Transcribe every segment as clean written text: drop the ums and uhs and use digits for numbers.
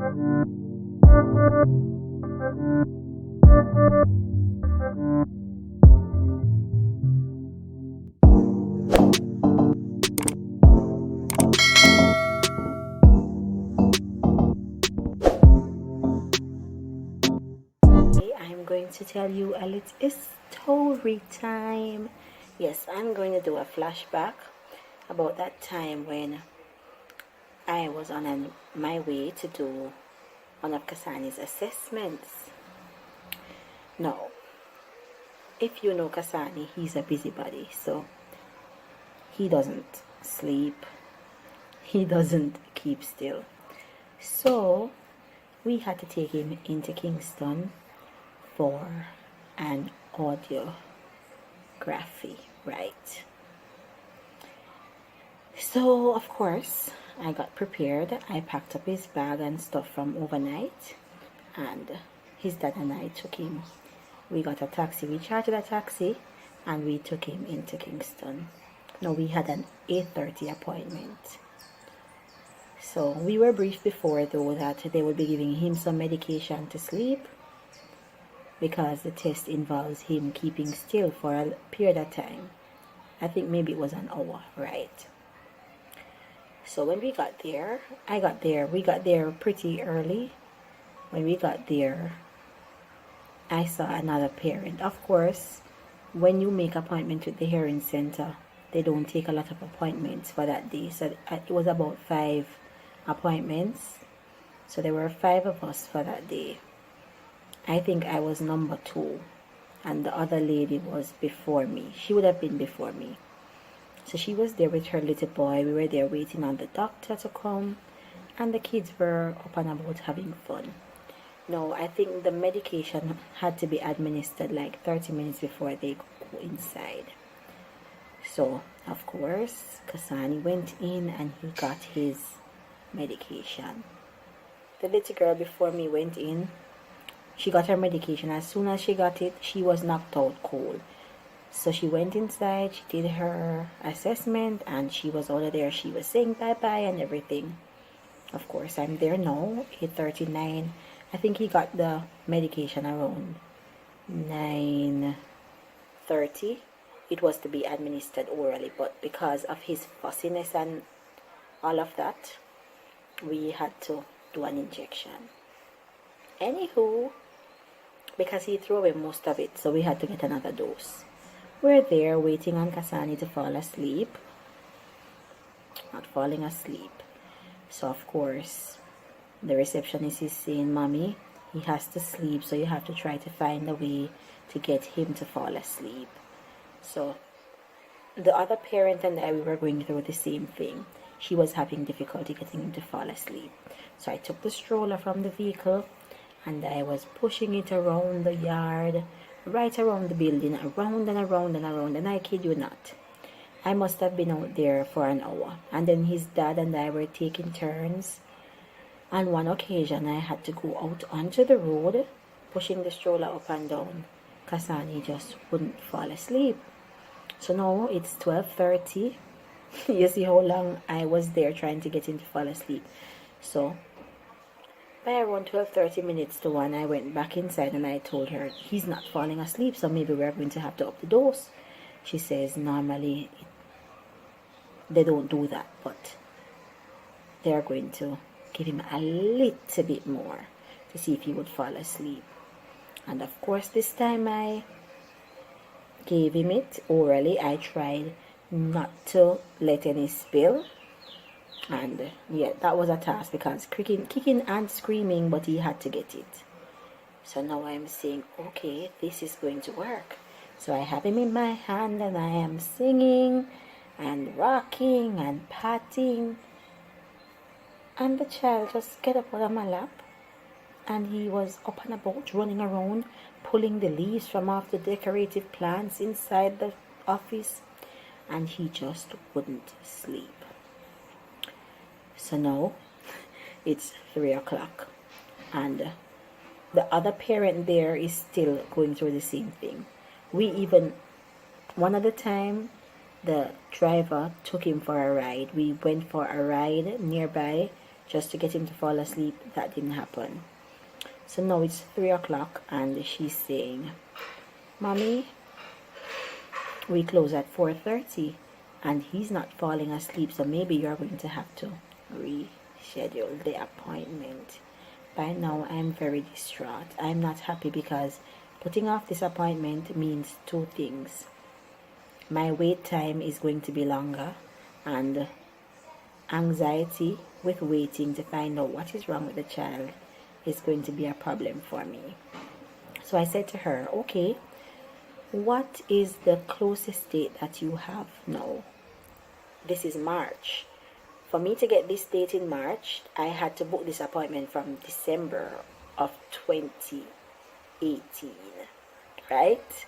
I'm going to tell you a little story time. Yes, I'm going to do a flashback about that time when I was on my way to do one of Kasani's assessments. Now, if you know Kasani, he's a busybody, so he doesn't sleep, he doesn't keep still. So we had to take him into Kingston for an audiography, right? So of course I got prepared. I packed up his bag and stuff from overnight, and his dad and I took him. We got a taxi, we chartered a taxi, and we took him into Kingston. Now we had an 8:30 appointment. So we were briefed before though that they would be giving him some medication to sleep, because the test involves him keeping still for a period of time. I think maybe it was an hour, right? So when we got there, we got there pretty early. When we got there, I saw another parent. Of course, when you make appointment with the hearing center, they don't take a lot of appointments for that day. So it was about 5 appointments. So there were 5 of us for that day. I think I was number 2, and the other lady was before me. She would have been before me. So she was there with her little boy. We were there waiting on the doctor to come, and the kids were up and about having fun. No, I think the medication had to be administered like 30 minutes before they go inside. So, of course, Kasani went in and he got his medication. The little girl before me went in. She got her medication. As soon as she got it, she was knocked out cold. So she went inside, she did her assessment, and she was out of there. She was saying bye-bye and everything. Of course, I'm there now, 8:39. I think he got the medication around 9:30. It was to be administered orally, but because of his fussiness and all of that, we had to do an injection. Anywho, because he threw away most of it, so we had to get another dose. We're there waiting on Kasani to fall asleep. Not falling asleep. So of course, the receptionist is saying, "Mommy, he has to sleep, so you have to try to find a way to get him to fall asleep." So the other parent and I, we were going through the same thing. She was having difficulty getting him to fall asleep. So I took the stroller from the vehicle, and I was pushing it around the yard, right around the building, around and around and around, and I kid you not, I must have been out there for an hour. And then his dad and I were taking turns. On one occasion, I had to go out onto the road, pushing the stroller up and down. Kasani just wouldn't fall asleep. So now it's 12:30. You see how long I was there trying to get him to fall asleep. So by around 12:30 minutes to 1, I went back inside and I told her, "He's not falling asleep, so maybe we're going to have to up the dose." She says normally they don't do that, but they're going to give him a little bit more to see if he would fall asleep. And of course, this time I gave him it orally. I tried not to let any spill. And yeah, that was a task, because kicking and screaming, but he had to get it. So now I'm saying, okay, this is going to work. So I have him in my hand and I am singing and rocking and patting. And the child just get up out of my lap, and he was up and about, running around, pulling the leaves from off the decorative plants inside the office, and he just wouldn't sleep. So now it's 3 o'clock, and the other parent there is still going through the same thing. One of the time, the driver took him for a ride. We went for a ride nearby just to get him to fall asleep. That didn't happen. So now it's 3 o'clock and she's saying, Mommy, we close at 4:30 and he's not falling asleep, so maybe you're going to have to reschedule the appointment. By now I'm very distraught. I'm not happy because putting off this appointment means two things. My wait time is going to be longer, and anxiety with waiting to find out what is wrong with the child is going to be a problem for me. So I said to her, okay, what is the closest date that you have now? This is March. For me to get this date in March, I had to book this appointment from December of 2018, right?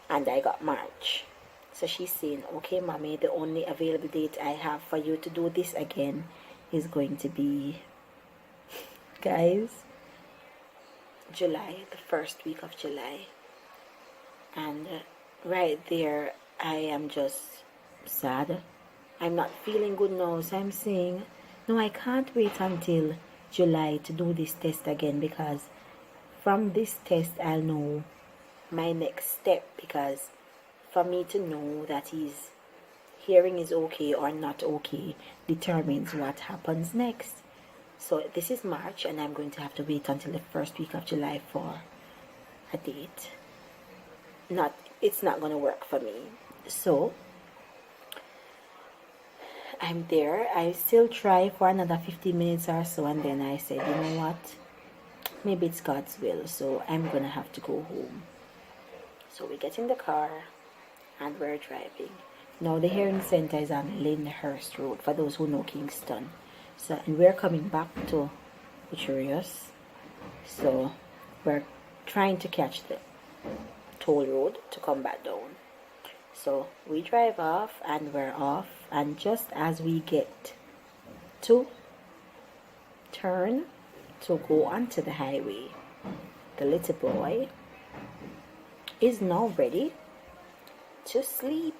And I got March. So she's saying, okay, Mommy, the only available date I have for you to do this again is going to be, guys, July, the first week of July. And right there, I am just sad. I'm not feeling good now, so I'm saying, no, I can't wait until July to do this test again, because from this test, I'll know my next step, because for me to know that his hearing is okay or not okay determines what happens next. So this is March, and I'm going to have to wait until the first week of July for a date. It's not going to work for me. So I'm there. I still try for another 15 minutes or so, and then I said, you know what? Maybe it's God's will, so I'm going to have to go home. So we get in the car and we're driving. Now the hearing center is on Lyndhurst Road, for those who know Kingston. So, and we're coming back to Ucherius. So we're trying to catch the toll road to come back down. So we drive off and we're off, and just as we get to turn to go onto the highway, the little boy is now ready to sleep.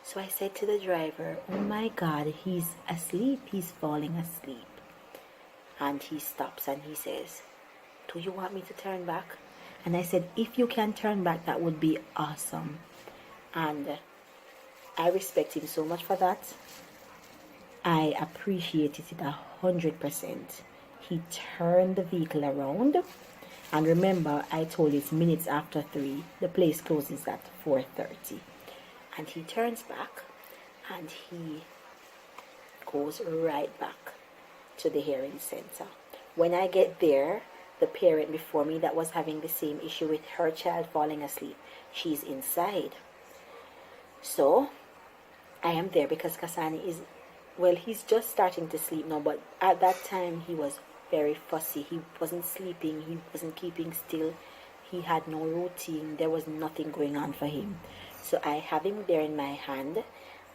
So I said to the driver, oh my God, he's asleep, he's falling asleep. And he stops and he says, do you want me to turn back? And I said, if you can turn back, that would be awesome. And I respect him so much for that. I appreciated it 100%. He turned the vehicle around. And remember, I told you it's minutes after 3. The place closes at 4:30. And he turns back and he goes right back to the hearing center. When I get there, the parent before me that was having the same issue with her child falling asleep, she's inside. So I am there because Kasani is, well, he's just starting to sleep now, but at that time he was very fussy. He wasn't sleeping, he wasn't keeping still, he had no routine, there was nothing going on for him. So I have him there in my hand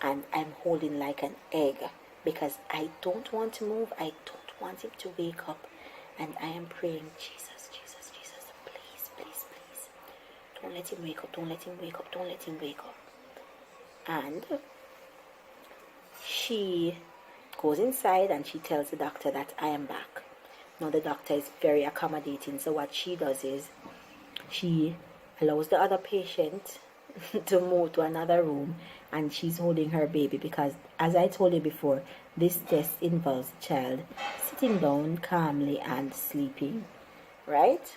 and I'm holding like an egg, because I don't want to move, I don't want him to wake up. And I am praying, Jesus, Jesus, Jesus, please, please, please, don't let him wake up, don't let him wake up, don't let him wake up. And she goes inside and she tells the doctor that I am back. Now the doctor is very accommodating, so what she does is she allows the other patient to move to another room, and she's holding her baby, because as I told you before, this test involves the child sitting down calmly and sleeping, right?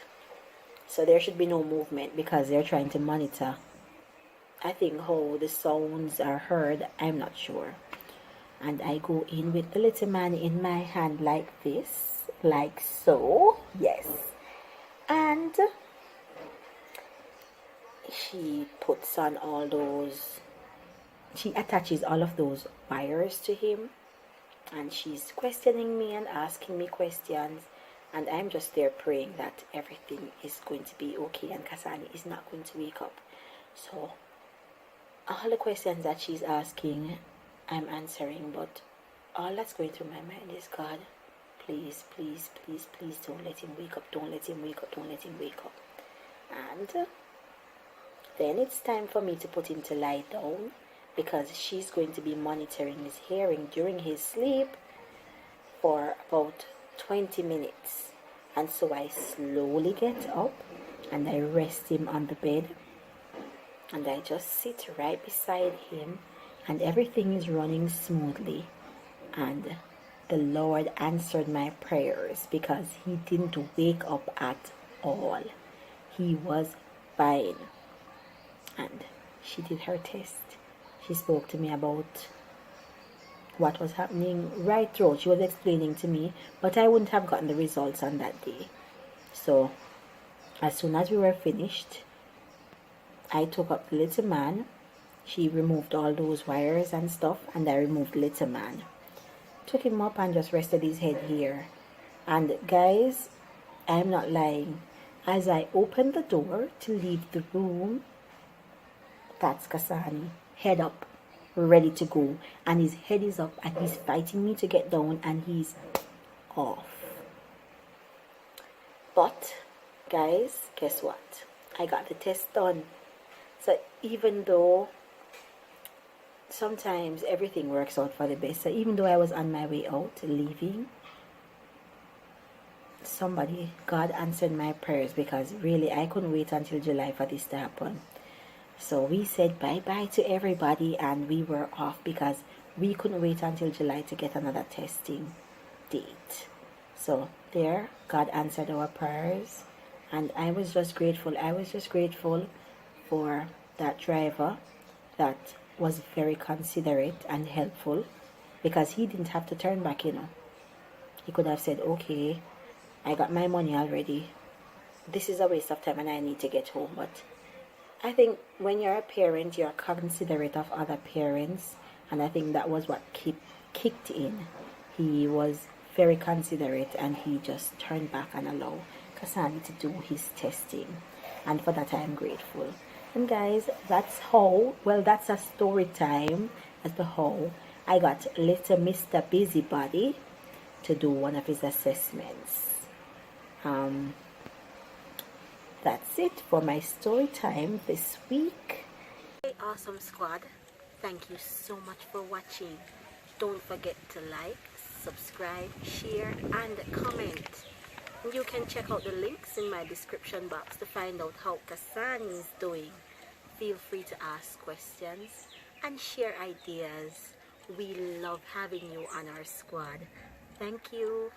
So there should be no movement because they're trying to monitor, I think, how the sounds are heard. I'm not sure. And I go in with the little man in my hand like this, like so, yes. And she puts on all those, she attaches all of those wires to him, and she's questioning me and asking me questions, and I'm just there praying that everything is going to be okay and Kasani is not going to wake up. So all the questions that she's asking, I'm answering, but all that's going through my mind is, God, please, please, please, please don't let him wake up, don't let him wake up, don't let him wake up. And then it's time for me to put him to lie down, because she's going to be monitoring his hearing during his sleep. 20 minutes. And so I slowly get up and I rest him on the bed. And I just sit right beside him, and everything is running smoothly. And the Lord answered my prayers because he didn't wake up at all. He was fine. And she did her test. She spoke to me about what was happening right through. She was explaining to me, but I wouldn't have gotten the results on that day. So as soon as we were finished, I took up the little man. She removed all those wires and stuff, and I removed the little man. Took him up and just rested his head here. And guys, I'm not lying. As I opened the door to leave the room, that's Kasani, head up, ready to go. And his head is up and he's fighting me to get down, and he's off. But guys, guess what? I got the test done. So even though sometimes everything works out for the best, so even though I was on my way out, leaving, God answered my prayers, because really I couldn't wait until July for this to happen. So we said bye-bye to everybody and we were off because we couldn't wait until July to get another testing date. So there, God answered our prayers, and I was just grateful. I was just grateful for that driver that was very considerate and helpful, because he didn't have to turn back, He could have said, okay, I got my money already. This is a waste of time and I need to get home. But I think when you're a parent, you're considerate of other parents, and I think that was what kicked in. He was very considerate and he just turned back and allowed Kasani to do his testing, and for that I'm grateful. And guys, that's a story time as to how I got little Mr. Busybody to do one of his assessments. That's it for my story time this week. Hey, awesome squad, thank you so much for watching. Don't forget to like, subscribe, share and comment. You can check out the links in my description box to find out how Kasani is doing. Feel free to ask questions and share ideas. We love having you on our squad. Thank you.